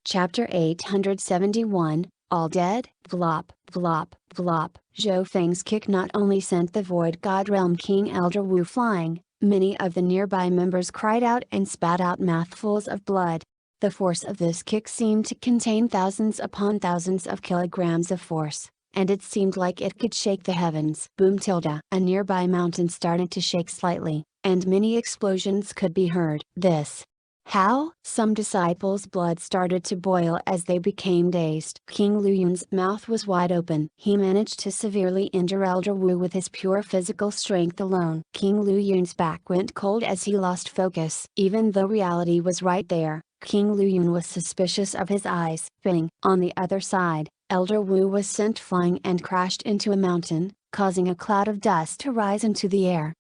Chapter 871, All Dead? Vlop, vlop, vlop. Zhou Feng's kick not only sent the Void God Realm King Elder Wu flying, many of the nearby members cried out and spat out mouthfuls of blood. The force of this kick seemed to contain thousands upon thousands of kilograms of force, and it seemed like it could shake the heavens. Boom tilde. A nearby mountain started to shake slightly, and many explosions could be heard. This. How? Some disciples' blood started to boil as they became dazed. King Luyun's mouth was wide open. He managed to severely injure Elder Wu with his pure physical strength alone. King Luyun's back went cold as he lost focus. Even though reality was right there, King Luyun was suspicious of his eyes. Bing! On the other side, Elder Wu was sent flying and crashed into a mountain, causing a cloud of dust to rise into the air.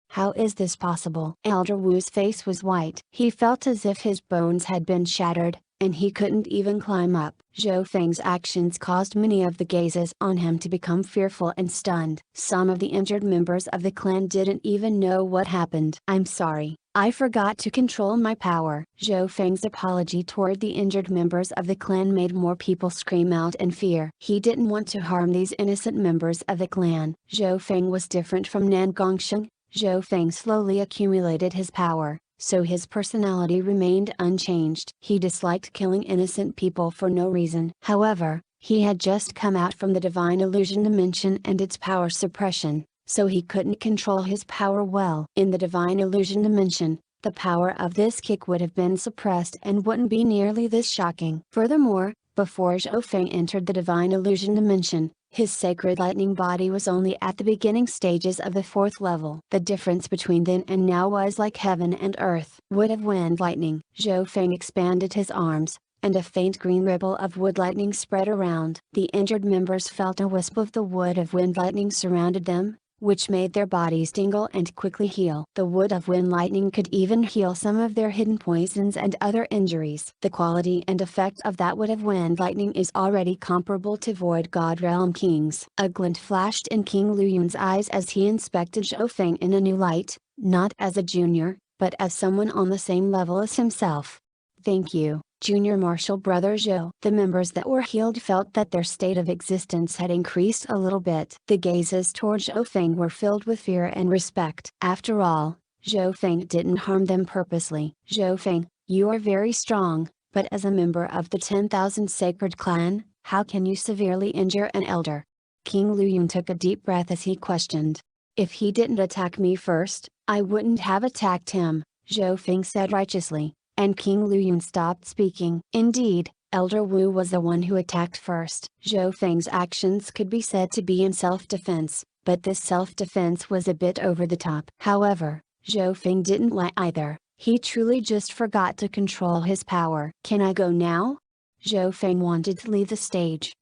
How is this possible? Elder Wu's face was white. He felt as if his bones had been shattered, and he couldn't even climb up. Zhou Feng's actions caused many of the gazes on him to become fearful and stunned. Some of the injured members of the clan didn't even know what happened. I'm sorry, I forgot to control my power. Zhou Feng's apology toward the injured members of the clan made more people scream out in fear. He didn't want to harm these innocent members of the clan. Zhou Feng was different from Nan Gongsheng. Zhou Feng slowly accumulated his power, so his personality remained unchanged. He disliked killing innocent people for no reason. However, he had just come out from the Divine Illusion Dimension and its power suppression, so he couldn't control his power well. In the Divine Illusion Dimension, the power of this kick would have been suppressed and wouldn't be nearly this shocking. Furthermore, before Zhou Feng entered the Divine Illusion Dimension, his sacred lightning body was only at the beginning stages of the 4th level. The difference between then and now was like heaven and earth. Wood of wind lightning. Zhou Feng expanded his arms, and a faint green ripple of wood lightning spread around. The injured members felt a wisp of the wood of wind lightning surrounded them, which made their bodies tingle and quickly heal. The wood of wind lightning could even heal some of their hidden poisons and other injuries. The quality and effect of that wood of wind lightning is already comparable to Void God Realm King's. A glint flashed in King Luyun's eyes as he inspected Zhou Feng in a new light, not as a junior, but as someone on the same level as himself. Thank you, Junior Martial Brother Zhou. The members that were healed felt that their state of existence had increased a little bit. The gazes toward Zhou Feng were filled with fear and respect. After all, Zhou Feng didn't harm them purposely. Zhou Feng, you are very strong, but as a member of the 10,000 Sacred Clan, how can you severely injure an elder? King Luyun took a deep breath as he questioned. If he didn't attack me first, I wouldn't have attacked him, Zhou Feng said righteously. And King Luyun stopped speaking. Indeed, Elder Wu was the one who attacked first. Zhou Feng's actions could be said to be in self-defense, but this self-defense was a bit over the top. However, Zhou Feng didn't lie either. He truly just forgot to control his power. Can I go now? Zhou Feng wanted to leave the stage.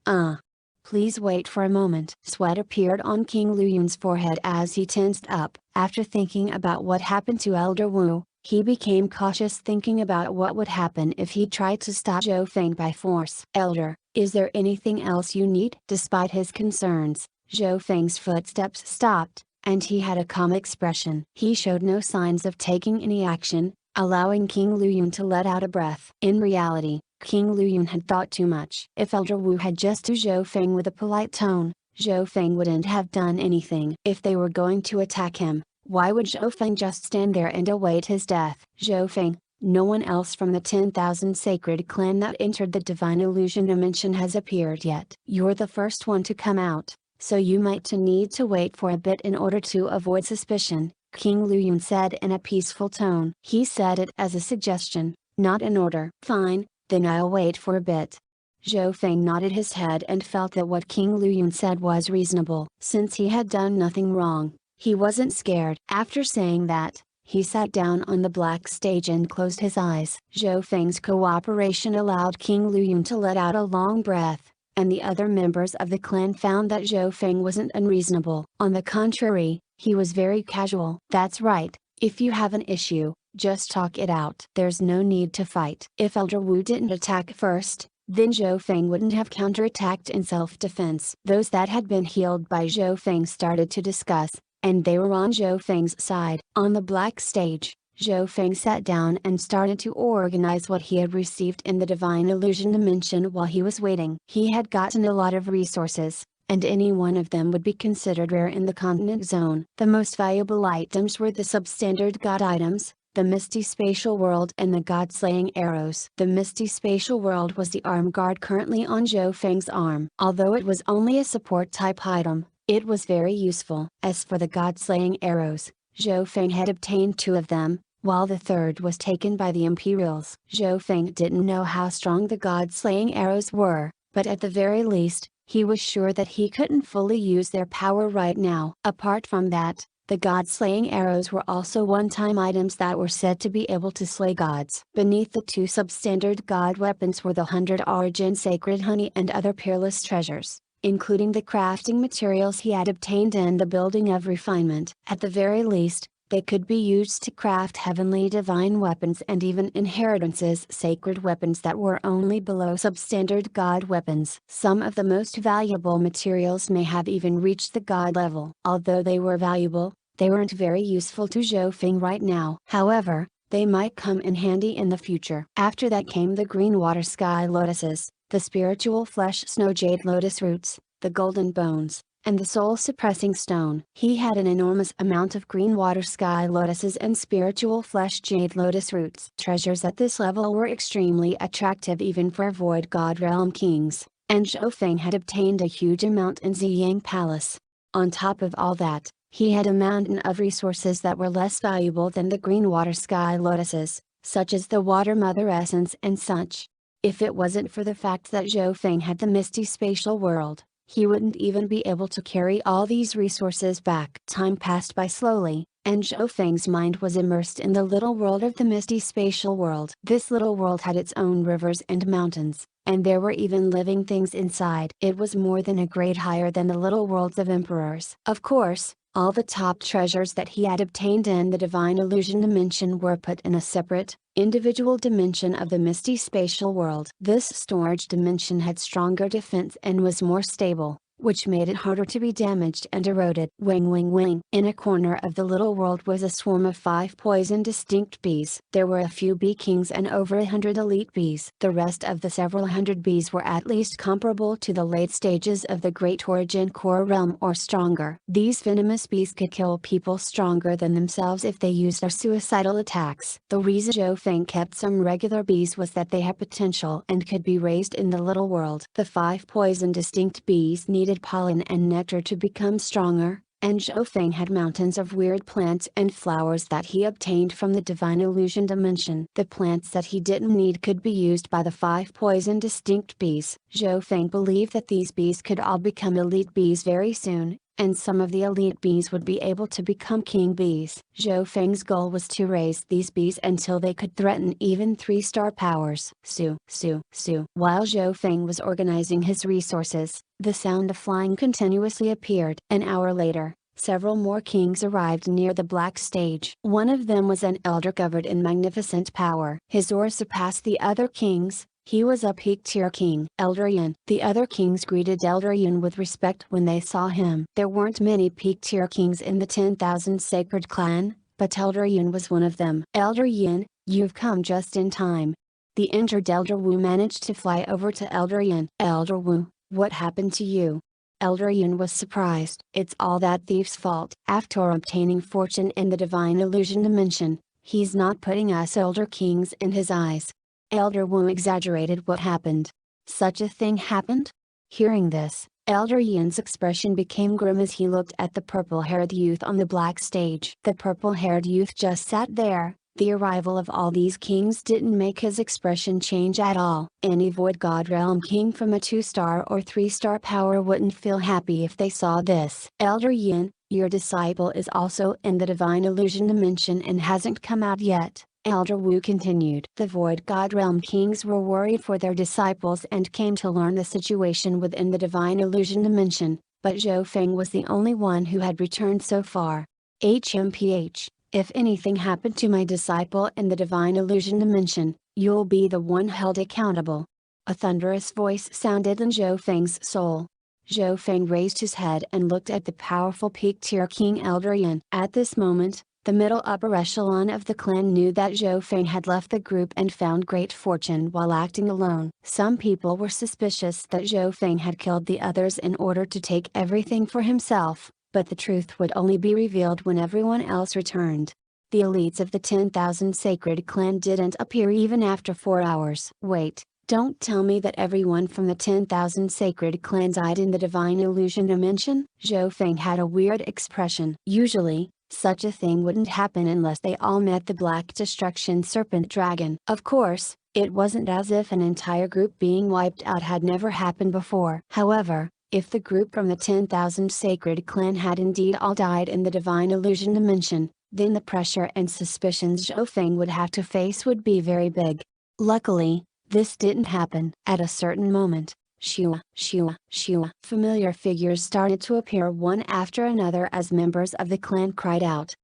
Please wait for a moment. Sweat appeared on King Luyun's forehead as he tensed up. After thinking about what happened to Elder Wu, he became cautious, thinking about what would happen if he tried to stop Zhou Feng by force. Elder, is there anything else you need? Despite his concerns, Zhou Feng's footsteps stopped, and he had a calm expression. He showed no signs of taking any action, allowing King Luyun to let out a breath. In reality, King Luyun had thought too much. If Elder Wu had just to Zhou Feng with a polite tone, Zhou Feng wouldn't have done anything. If they were going to attack him, why would Zhou Feng just stand there and await his death? Zhou Feng, no one else from the 10,000 Sacred Clan that entered the Divine Illusion Dimension has appeared yet. You're the first one to come out, so you might need to wait for a bit in order to avoid suspicion, King Luyun said in a peaceful tone. He said it as a suggestion, not an order. Fine, then I'll wait for a bit. Zhou Feng nodded his head and felt that what King Luyun said was reasonable. Since he had done nothing wrong, he wasn't scared. After saying that, he sat down on the black stage and closed his eyes. Zhou Feng's cooperation allowed King Luyun to let out a long breath, and the other members of the clan found that Zhou Feng wasn't unreasonable. On the contrary, he was very casual. That's right, if you have an issue, just talk it out. There's no need to fight. If Elder Wu didn't attack first, then Zhou Feng wouldn't have counterattacked in self-defense. Those that had been healed by Zhou Feng started to discuss, and they were on Zhou Feng's side. On the black stage, Zhou Feng sat down and started to organize what he had received in the Divine Illusion Dimension while he was waiting. He had gotten a lot of resources, and any one of them would be considered rare in the continent zone. The most valuable items were the substandard god items, the Misty Spatial World and the God-slaying arrows. The Misty Spatial World was the arm guard currently on Zhou Feng's arm. Although it was only a support type item, it was very useful. As for the God-slaying arrows, Zhou Feng had obtained 2 of them, while the third was taken by the Imperials. Zhou Feng didn't know how strong the God-slaying arrows were, but at the very least, he was sure that he couldn't fully use their power right now. Apart from that, the God-slaying arrows were also one-time items that were said to be able to slay gods. Beneath the 2 substandard god weapons were the 100 origin sacred honey and other peerless treasures, including the crafting materials he had obtained and the building of refinement. At the very least, they could be used to craft heavenly divine weapons and even inheritances sacred weapons that were only below substandard god weapons. Some of the most valuable materials may have even reached the god level. Although they were valuable, they weren't very useful to Zhou Feng right now. However, they might come in handy in the future. After that came the green water sky lotuses, the spiritual flesh snow jade lotus roots, the golden bones, and the soul-suppressing stone. He had an enormous amount of green water sky lotuses and spiritual flesh jade lotus roots. Treasures at this level were extremely attractive even for Void God Realm kings, and Zhou Feng had obtained a huge amount in Ziyang Palace. On top of all that, he had a mountain of resources that were less valuable than the green water sky lotuses, such as the water mother essence and such. If it wasn't for the fact that Zhou Feng had the Misty Spatial World, he wouldn't even be able to carry all these resources back. Time passed by slowly, and Zhou Feng's mind was immersed in the little world of the Misty Spatial World. This little world had its own rivers and mountains, and there were even living things inside. It was more than a grade higher than the little worlds of emperors. Of course, all the top treasures that he had obtained in the Divine Illusion Dimension were put in a separate, individual dimension of the Misty Spatial World. This storage dimension had stronger defense and was more stable, which made it harder to be damaged and eroded. Wing wing wing. In a corner of the little world was a swarm of 5 poison distinct bees. There were a few bee kings and over 100 elite bees. The rest of the several hundred bees were at least comparable to the late stages of the Great Origin Core Realm or stronger. These venomous bees could kill people stronger than themselves if they used their suicidal attacks. The reason Zhou Feng kept some regular bees was that they had potential and could be raised in the little world. The 5 poison distinct bees needed pollen and nectar to become stronger, and Zhou Feng had mountains of weird plants and flowers that he obtained from the Divine Illusion Dimension. The plants that he didn't need could be used by the 5 poison distinct bees. Zhou Feng believed that these bees could all become elite bees very soon, and some of the elite bees would be able to become king bees. Zhou Feng's goal was to raise these bees until they could threaten even 3-star powers. Su, su, su. While Zhou Feng was organizing his resources, the sound of flying continuously appeared. An hour later, several more kings arrived near the black stage. One of them was an elder covered in magnificent power. His aura surpassed the other kings. He was a peak tier king. Elder Yin. The other kings greeted Elder Yin with respect when they saw him. There weren't many peak tier kings in the 10,000 Sacred Clan, but Elder Yin was one of them. Elder Yin, you've come just in time. The injured Elder Wu managed to fly over to Elder Yin. Elder Wu, what happened to you? Elder Yin was surprised. It's all that thief's fault. After obtaining fortune in the Divine Illusion Dimension, he's not putting us Elder Kings in his eyes. Elder Wu exaggerated what happened. Such a thing happened? Hearing this, Elder Yin's expression became grim as he looked at the purple-haired youth on the black stage. The purple-haired youth just sat there. The arrival of all these kings didn't make his expression change at all. Any Void God Realm king from a 2-star or 3-star power wouldn't feel happy if they saw this. Elder Yin, your disciple is also in the Divine Illusion Dimension and hasn't come out yet. Elder Wu continued. The Void God Realm kings were worried for their disciples and came to learn the situation within the Divine Illusion Dimension, but Zhou Feng was the only one who had returned so far. HMPH, if anything happened to my disciple in the Divine Illusion Dimension, you'll be the one held accountable. A thunderous voice sounded in Zhou Feng's soul. Zhou Feng raised his head and looked at the powerful peak tier king Elder Yin. At this moment, The middle upper echelon of the clan knew that Zhou Feng had left the group and found great fortune while acting alone. Some people were suspicious that Zhou Feng had killed the others in order to take everything for himself, but the truth would only be revealed when everyone else returned. The elites of the 10,000 Sacred Clan didn't appear even after 4 hours. Wait, don't tell me that everyone from the 10,000 Sacred Clan died in the Divine Illusion Dimension? Zhou Feng had a weird expression. Usually, such a thing wouldn't happen unless they all met the Black Destruction Serpent Dragon. Of course, it wasn't as if an entire group being wiped out had never happened before. However, if the group from the 10,000 Sacred Clan had indeed all died in the Divine Illusion Dimension, then the pressure and suspicions Zhou Feng would have to face would be very big. Luckily, this didn't happen. At a certain moment, shua, shua, shua, familiar figures started to appear one after another as members of the clan cried out.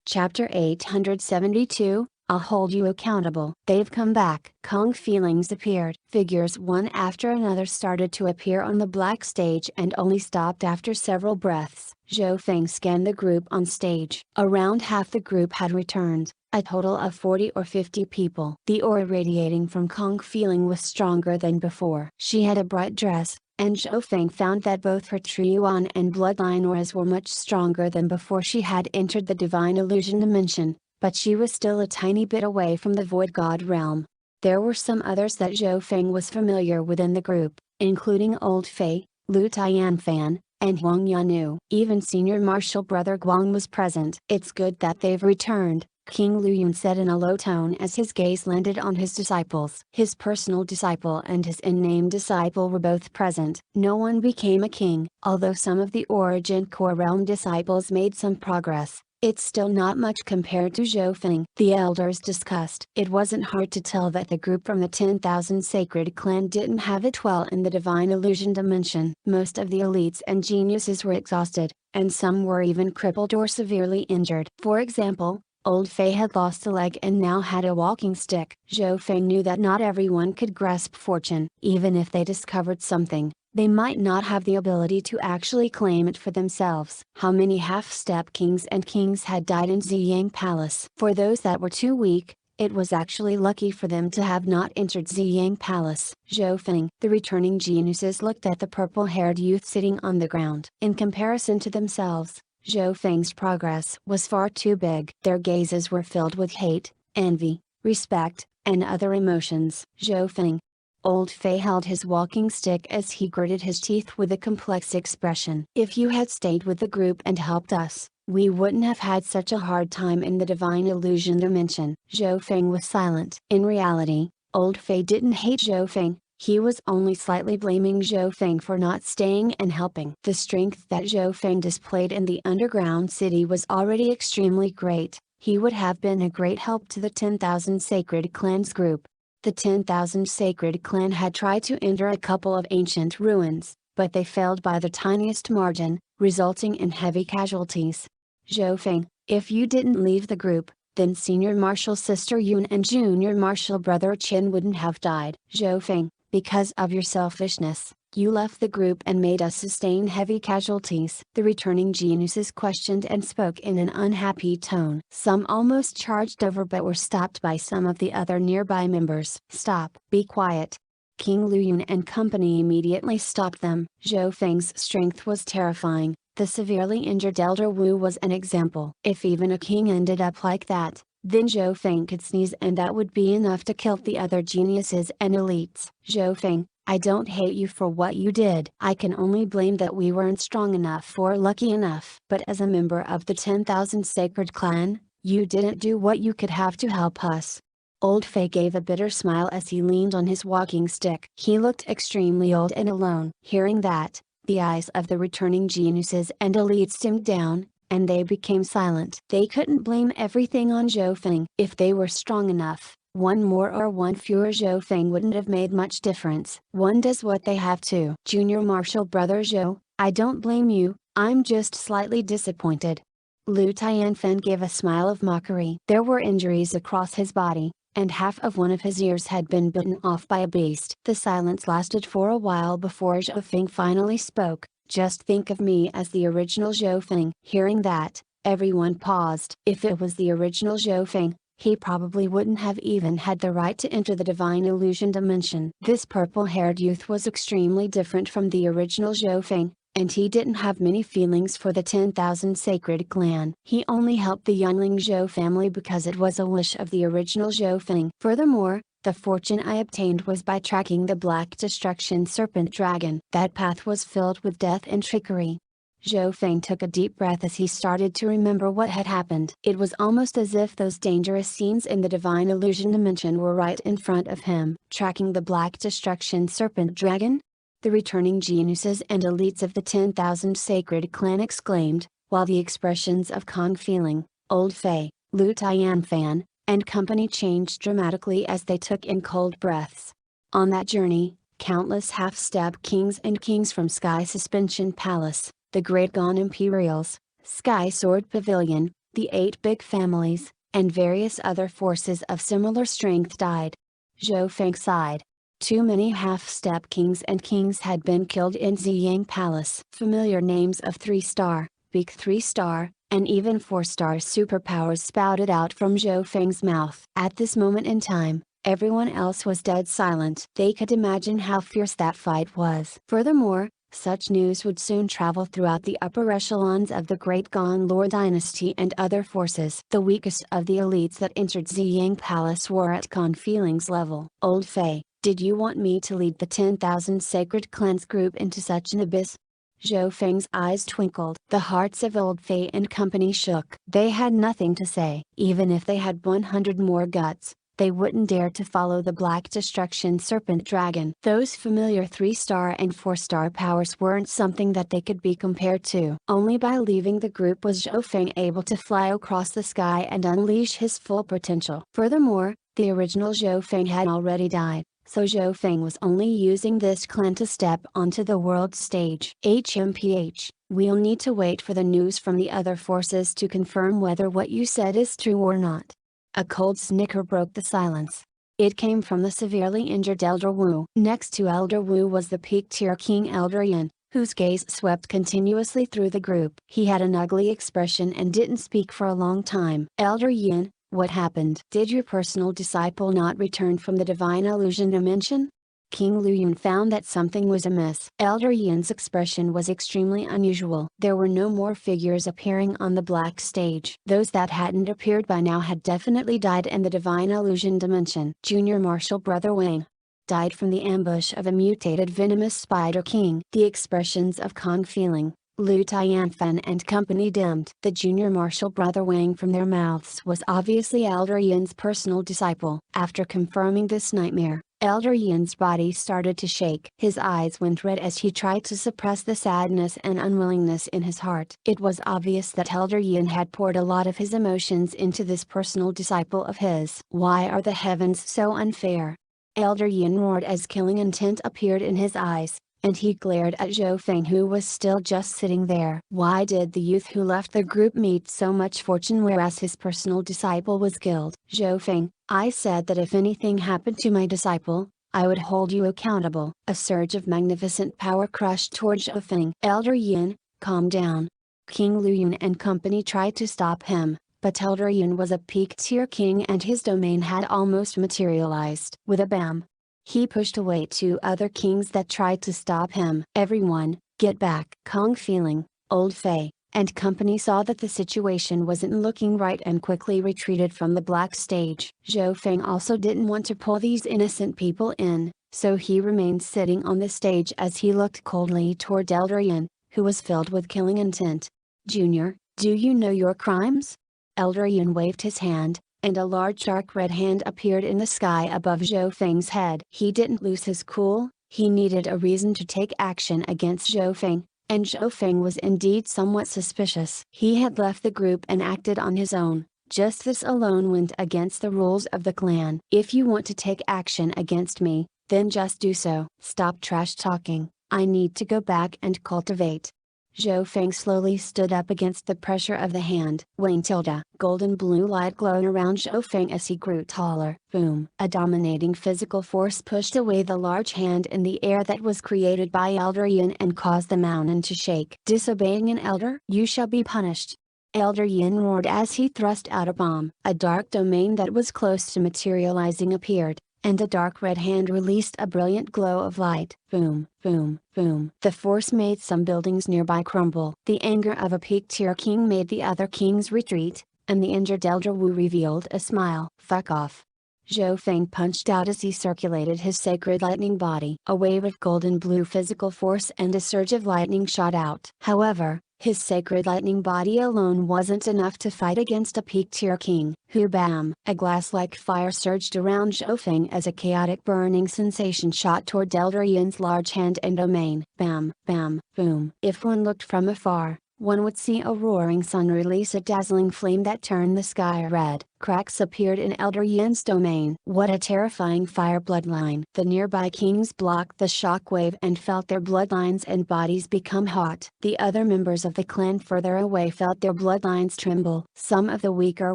Chapter 872, I'll hold you accountable. They've come back. Kong feelings appeared. Figures one after another started to appear on the black stage and only stopped after several breaths. Zhou Feng scanned the group on stage. Around half the group had returned, a total of 40 or 50 people. The aura radiating from Kong feeling was stronger than before. She had a bright dress, and Zhou Feng found that both her True Yuan and Bloodline auras were much stronger than before she had entered the Divine Illusion Dimension, but she was still a tiny bit away from the Void God realm. There were some others that Zhou Feng was familiar with in the group, including Old Fei, Lu Tianfan, and Huang Yanu. Even Senior Marshal Brother Guang was present. It's good that they've returned, King Luyun said in a low tone as his gaze landed on his disciples. His personal disciple and his in-name disciple were both present. No one became a king. Although some of the Origin Core Realm disciples made some progress, it's still not much compared to Zhou Feng. The elders discussed. It wasn't hard to tell that the group from the 10,000 Sacred Clan didn't have it well in the Divine Illusion Dimension. Most of the elites and geniuses were exhausted, and some were even crippled or severely injured. For example, Old Fei had lost a leg and now had a walking stick. Zhou Feng knew that not everyone could grasp fortune. Even if they discovered something, they might not have the ability to actually claim it for themselves. How many half-step kings and kings had died in Ziyang Palace? For those that were too weak, it was actually lucky for them to have not entered Ziyang Palace. Zhou Feng. The returning geniuses looked at the purple-haired youth sitting on the ground. In comparison to themselves, Zhou Feng's progress was far too big. Their gazes were filled with hate, envy, respect, and other emotions. Zhou Feng. Old Fei held his walking stick as he gritted his teeth with a complex expression. If you had stayed with the group and helped us, we wouldn't have had such a hard time in the Divine Illusion Dimension. Zhou Feng was silent. In reality, Old Fei didn't hate Zhou Feng. He was only slightly blaming Zhou Feng for not staying and helping. The strength that Zhou Feng displayed in the underground city was already extremely great. He would have been a great help to the 10,000 Sacred Clans group. The 10,000 Sacred Clan had tried to enter a couple of ancient ruins, but they failed by the tiniest margin, resulting in heavy casualties. Zhou Feng, if you didn't leave the group, then Senior Marshal Sister Yun and Junior Marshal Brother Qin wouldn't have died. Zhou Feng, because of your selfishness, you left the group and made us sustain heavy casualties. The returning geniuses questioned and spoke in an unhappy tone. Some almost charged over but were stopped by some of the other nearby members. Stop. Be quiet. King Luyun and company immediately stopped them. Zhou Feng's strength was terrifying. The severely injured Elder Wu was an example. If even a king ended up like that, then Zhou Feng could sneeze and that would be enough to kill the other geniuses and elites. Zhou Feng, I don't hate you for what you did. I can only blame that we weren't strong enough or lucky enough. But as a member of the 10,000 Sacred Clan, you didn't do what you could have to help us. Old Fei gave a bitter smile as he leaned on his walking stick. He looked extremely old and alone. Hearing that, the eyes of the returning geniuses and elites dimmed down, and they became silent. They couldn't blame everything on Zhou Feng. If they were strong enough, one more or one fewer Zhou Feng wouldn't have made much difference. One does what they have to. Junior Marshal Brother Zhou, I don't blame you, I'm just slightly disappointed. Lu Tianfen gave a smile of mockery. There were injuries across his body, and half of one of his ears had been bitten off by a beast. The silence lasted for a while before Zhou Feng finally spoke. Just think of me as the original Zhou Feng." Hearing that, everyone paused. If it was the original Zhou Feng, he probably wouldn't have even had the right to enter the Divine Illusion dimension. This purple-haired youth was extremely different from the original Zhou Feng, and he didn't have many feelings for the 10,000 Sacred Clan. He only helped the youngling Zhou family because it was a wish of the original Zhou Feng. Furthermore, the fortune I obtained was by tracking the Black Destruction Serpent Dragon. That path was filled with death and trickery. Zhou Feng took a deep breath as he started to remember what had happened. It was almost as if those dangerous scenes in the Divine Illusion dimension were right in front of him. Tracking the Black Destruction Serpent Dragon? The returning geniuses and elites of the 10,000 Sacred Clan exclaimed, while the expressions of Kong Feeling, Old Fei, Lu Tianfan, and company changed dramatically as they took in cold breaths. On that journey, countless half-step kings and kings from Sky Suspension Palace, the Great Gone Imperials, Sky Sword Pavilion, the 8 big families, and various other forces of similar strength died. Zhou Feng sighed. Too many half-step kings and kings had been killed in Ziyang Palace. Familiar names of 3-star, big 3-star, and even 4-star superpowers spouted out from Zhou Feng's mouth. At this moment in time, everyone else was dead silent. They could imagine how fierce that fight was. Furthermore, such news would soon travel throughout the upper echelons of the Great Gone Lord dynasty and other forces. The weakest of the elites that entered Ziyang Palace were at Kong Feeling's level. Old Fei, did you want me to lead the 10,000 Sacred Clans group into such an abyss? Zhou Feng's eyes twinkled. The hearts of Old Fei and company shook. They had nothing to say. Even if they had 100 more guts, they wouldn't dare to follow the Black Destruction Serpent Dragon. Those familiar 3-star and 4-star powers weren't something that they could be compared to. Only by leaving the group was Zhou Feng able to fly across the sky and unleash his full potential. Furthermore, the original Zhou Feng had already died, so Zhou Feng was only using this clan to step onto the world stage. HMPH, we'll need to wait for the news from the other forces to confirm whether what you said is true or not. A cold snicker broke the silence. It came from the severely injured Elder Wu. Next to Elder Wu was the peak-tier King Elder Yin, whose gaze swept continuously through the group. He had an ugly expression and didn't speak for a long time. Elder Yin, what happened? Did your personal disciple not return from the Divine Illusion dimension? King Lu Yun found that something was amiss. Elder Yin's expression was extremely unusual. There were no more figures appearing on the black stage. Those that hadn't appeared by now had definitely died in the Divine Illusion dimension. Junior Marshal Brother Wang died from the ambush of a mutated venomous Spider King. The expressions of Kong Feeling, Lu Tianfan and company dimmed. The Junior Marshal Brother Wang from their mouths was obviously Elder Yin's personal disciple. After confirming this nightmare, Elder Yin's body started to shake. His eyes went red as he tried to suppress the sadness and unwillingness in his heart. It was obvious that Elder Yin had poured a lot of his emotions into this personal disciple of his. Why are the heavens so unfair? Elder Yin roared as killing intent appeared in his eyes, and he glared at Zhou Feng, who was still just sitting there. Why did the youth who left the group meet so much fortune whereas his personal disciple was killed? Zhou Feng, I said that if anything happened to my disciple, I would hold you accountable. A surge of magnificent power crushed toward Zhou Feng. Elder Yin, calm down. King Lu Yun and company tried to stop him, but Elder Yin was a peak-tier king and his domain had almost materialized. With a bam, he pushed away 2 other kings that tried to stop him. Everyone, get back. Kong Feeling, Old Fei, and company saw that the situation wasn't looking right and quickly retreated from the black stage. Zhou Feng also didn't want to pull these innocent people in, so he remained sitting on the stage as he looked coldly toward Elder Yin, who was filled with killing intent. Junior, do you know your crimes? Elder Yin waved his hand, and a large dark red hand appeared in the sky above Zhou Feng's head. He didn't lose his cool, he needed a reason to take action against Zhou Feng, and Zhou Feng was indeed somewhat suspicious. He had left the group and acted on his own. Just this alone went against the rules of the clan. If you want to take action against me, then just do so. Stop trash talking, I need to go back and cultivate. Zhou Feng slowly stood up against the pressure of the hand. Wayne tilde. Golden blue light glowed around Zhou Feng as he grew taller. Boom. A dominating physical force pushed away the large hand in the air that was created by Elder Yin and caused the mountain to shake. Disobeying an elder? You shall be punished. Elder Yin roared as he thrust out a bomb. A dark domain that was close to materializing appeared, and a dark red hand released a brilliant glow of light. Boom, boom, boom. The force made some buildings nearby crumble. The anger of a peak-tier king made the other kings retreat, and the injured Elder Wu revealed a smile. Fuck off. Zhou Feng punched out as he circulated his sacred lightning body. A wave of golden blue physical force and a surge of lightning shot out. However, his sacred lightning body alone wasn't enough to fight against a peak-tier king. Hu bam! A glass-like fire surged around Zhou Feng as a chaotic burning sensation shot toward Elder Yin's large hand and domain. Bam, bam, boom. If one looked from afar, one would see a roaring sun release a dazzling flame that turned the sky red. Cracks appeared in Elder Yin's domain. What a terrifying fire bloodline! The nearby kings blocked the shockwave and felt their bloodlines and bodies become hot. The other members of the clan further away felt their bloodlines tremble. Some of the weaker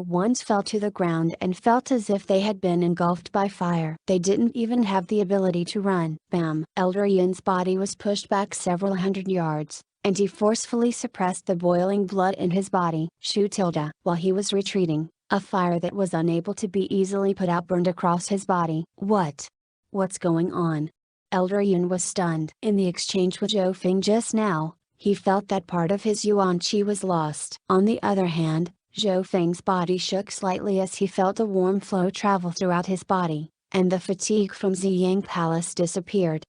ones fell to the ground and felt as if they had been engulfed by fire. They didn't even have the ability to run. Bam! Elder Yin's body was pushed back several hundred yards, and he forcefully suppressed the boiling blood in his body. Shu tilde. While he was retreating, a fire that was unable to be easily put out burned across his body. What's going on? Elder Yin was stunned. In the exchange with Zhou Feng just now, he felt that part of his yuan qi was lost. On the other hand, Zhou Feng's body shook slightly as he felt a warm flow travel throughout his body, and the fatigue from Ziyang Palace disappeared.